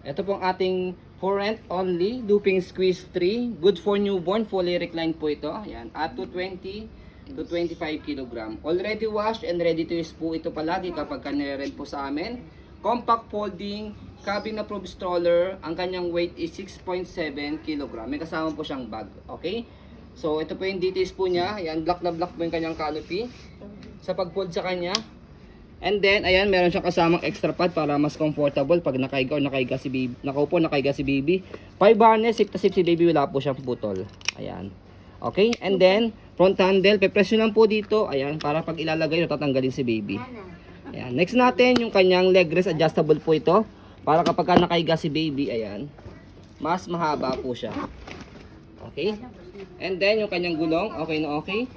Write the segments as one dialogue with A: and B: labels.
A: Ito pong ating for rent only, looping squeeze 3. Good for newborn, fully reclined po ito. Ayan, up to 20 to 25 kg. Already washed and ready to use po ito palagi kapag nire-rent po sa amin. Compact folding, cabin approved stroller. Ang kanyang weight is 6.7 kg. May kasama po siyang bag. Okay? So, ito po yung details po niya. Ayan, black na black po yung kanyang canopy. Sa pag-fold sa kanya. And then, ayan, meron siyang kasamang extra pad para mas comfortable pag nakaiga o nakaiga si baby. Nakaupo, nakaiga si baby. 5 harness, sip na sip si baby, wala po siyang putol. Ayan. Okay? And then, front handle, pepresyo lang po dito. Ayan, para pag ilalagay o tatanggalin si baby. Ayan. Next natin, yung kanyang leg rest, adjustable po ito. Para kapag nakaiga si baby, ayan, mas mahaba po siya. Okay? And then, yung kanyang gulong, okay na okay.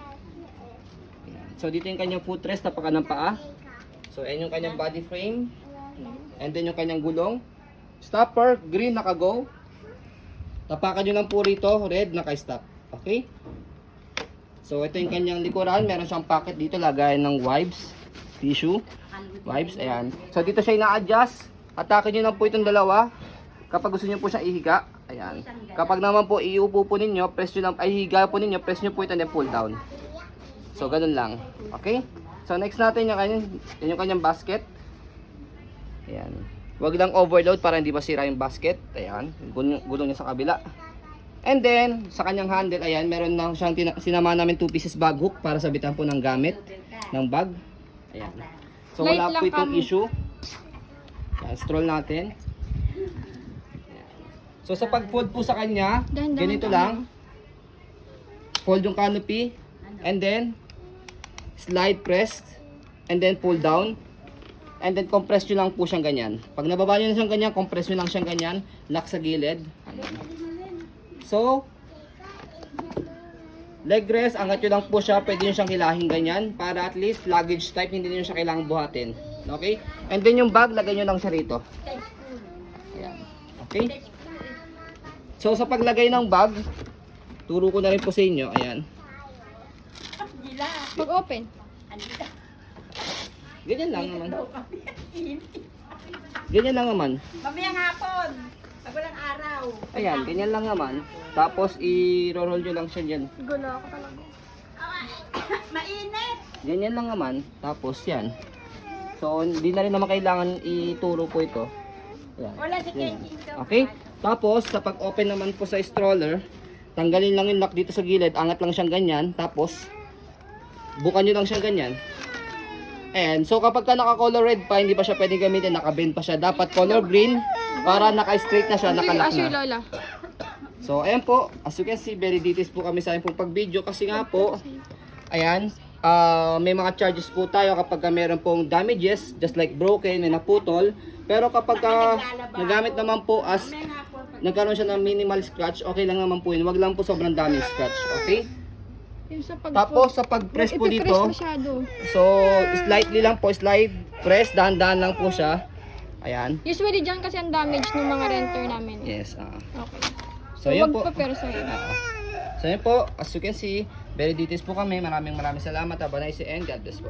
A: Ayan. So, dito yung kanyang footrest, tapakan ng paa. So, ayan yung kanyang body frame. And then yung kanyang gulong. Stopper, green, naka-go. Tapakan nyo lang po rito, red, naka-stop. Okay? So, ito yung kanyang likuran. Meron siyang pocket dito, lagayan ng wipes, tissue, wipes, ayan. So, dito siya ina-adjust. Atakin nyo lang po itong dalawa. Kapag gusto nyo po siya ihiga, ayan. Kapag naman po iupo po ninyo, press nyo lang, ay higa po ninyo, press nyo po ito and then pull down. So, ganun lang. Okay? So, next natin yung kanyang basket. Ayan. Huwag lang overload para hindi masira yung basket. Ayan. Gulong niya sa kabila. And then, sa kanyang handle, ayan, meron na siyang sinama namin 2 pieces bag hook para sabitan po ng gamit ng bag. Ayan. So, wala po itong issue. Ayan, stroll natin. Ayan. So, sa pag-fold po sa kanya, ganito lang. Fold yung canopy. And then, slide pressed, and then pull down, and then compress nyo lang po siyang ganyan. Pag nababa nyo na siyang ganyan, compress nyo lang siyang ganyan, lock sa gilid. So, leg rest, angat nyo lang po siya, pwede nyo siyang hilahin ganyan, para at least luggage type, hindi nyo siya kailangang buhatin. Okay? And then yung bag, lagay nyo lang siya rito. Ayan. Okay? So, sa paglagay ng bag, turo ko na rin po sa inyo, ayan.
B: Pag-open.
A: Ganyan lang naman. Ganyan lang naman.
C: Mamayang hapon. Pag walang araw.
A: Ayan, ganyan lang naman. Tapos i-roll nyo lang siya dyan.
B: Gula ako talaga.
C: Mainit.
A: Ganyan lang naman. Tapos yan. So, hindi na rin naman kailangan ituro po ito. Ayan.
C: Wala si
A: Ganyan.
C: Kenji.
A: Okay? Tapos, sa pag-open naman po sa stroller, tanggalin lang yung lock dito sa gilid. Angat lang siyang ganyan. Tapos, bukan nyo lang siya ganyan. And so kapag ka naka-color red pa, hindi pa siya pwedeng gamitin, naka-bend pa siya. Dapat color green para naka-straight na siya, naka-lock
B: Asher
A: na.
B: Lola.
A: So ayan po, as you can see, very details po kami sa akin pong pag-video kasi nga po, ayan, may mga charges po tayo kapag ka meron pong damages, just like broken, may naputol. Pero kapag nagamit naman po as nagkaroon siya ng minimal scratch, okay lang naman po yun. Wag lang po sobrang daming scratch, okay?
B: Yung sa
A: Tapos sa pag-press po dito,
B: masyado.
A: so slightly lang po, slide, press, dahan-dahan lang po siya. Ayan.
B: Usually dyan kasi ang damage ng mga renter namin.
A: Yes.
B: Okay.
A: So yun po.
B: Wag pa pero sa'yo.
A: So yun po, as you can see, very details po kami. Maraming salamat. Have a nice day and God bless po.